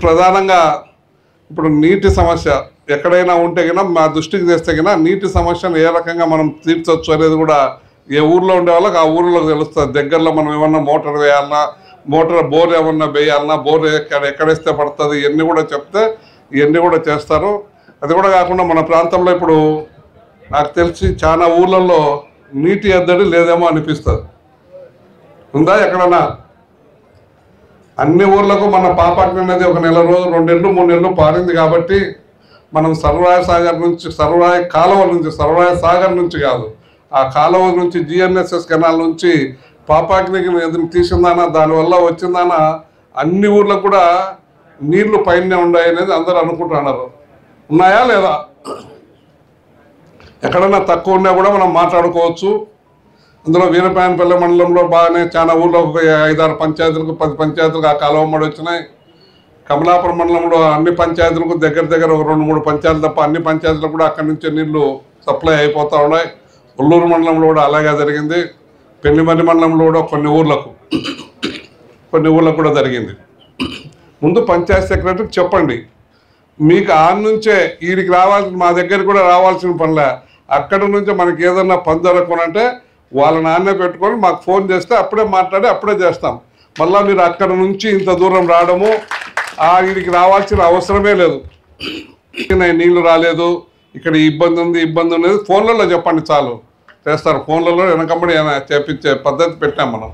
ప్రధానంగా ఇప్పుడు నీటి సమస్య ఎక్కడైనా ఉంటే కన్నా మా దృష్టికి తెస్తే కన్నా నీటి సమస్యను ఏ రకంగా మనం తీర్చవచ్చు అనేది కూడా ఏ ఊర్లో ఉండే వాళ్ళకి ఆ ఊర్లోకి తెలుస్తుంది. దగ్గరలో మనం ఏమన్నా మోటార్ వేయాలన్నా, బోర్ ఏమన్నా వేయాలన్నా, బోర్ ఎక్కడేస్తే పడుతుంది, ఇవన్నీ కూడా చెప్తే ఇవన్నీ కూడా చేస్తారు. అది కూడా కాకుండా మన ప్రాంతంలో ఇప్పుడు నాకు తెలిసి చాలా ఊర్లలో నీటి ఎద్దడి లేదేమో అనిపిస్తుంది. ఉందా ఎక్కడన్నా? అన్ని ఊర్లకు మన పాపాగ్ని అనేది ఒక నెల రోజులు 2 నెలలు 3 నెలలు పారింది కాబట్టి మనం సర్వరాయ సాగర్ నుంచి కాదు, ఆ కాలువ నుంచి GNSS కెనాల్ నుంచి పాపాగ్నికి ఎదురు తీసిందానా, దానివల్ల వచ్చిందానా అన్ని ఊర్లకు కూడా నీళ్లు పైనే ఉన్నాయి అనేది అందరూ అనుకుంటున్నారు. ఉన్నాయా లేదా? ఎక్కడన్నా తక్కువ ఉన్నా కూడా మనం మాట్లాడుకోవచ్చు. అందులో వీరపాయనపల్లి మండలంలో బాగానే చాలా ఊళ్ళో 5-6 పంచాయతీలకు 10 పంచాయతీలకు ఆ కాలువ మడి వచ్చినాయి. కమలాపురం మండలంలో అన్ని పంచాయతీలకు దగ్గర ఒక 2-3 పంచాయతీలు తప్ప అన్ని పంచాయతీలకు కూడా అక్కడి నుంచి నీళ్లు సప్లై అయిపోతూ ఉన్నాయి. ఉల్లూరు మండలంలో కూడా అలాగే జరిగింది. పెళ్లిమర్రి మండలంలో కూడా కొన్ని ఊళ్ళకు కూడా జరిగింది. ముందు పంచాయతీ సెక్రటరీకి చెప్పండి, మీకు ఆన్ నుంచే వీడికి రావాల్సిన, మా దగ్గర కూడా రావాల్సిన పనిలే, అక్కడి నుంచే మనకి ఏదన్నా పని జరగకుంటే వాళ్ళ నాన్నే పెట్టుకొని మాకు ఫోన్ చేస్తే అప్పుడే మాట్లాడి అప్పుడే చేస్తాం. మళ్ళీ మీరు అక్కడ నుంచి ఇంత దూరం రావడము వీడికి రావాల్సిన అవసరమే లేదు. నీళ్లు రాలేదు, ఇక్కడ ఇబ్బంది ఉంది ఫోన్లలో చెప్పండి చాలు, చేస్తారు. ఫోన్లలో వెనకబడి చేపించే పద్ధతి పెట్టాం మనం.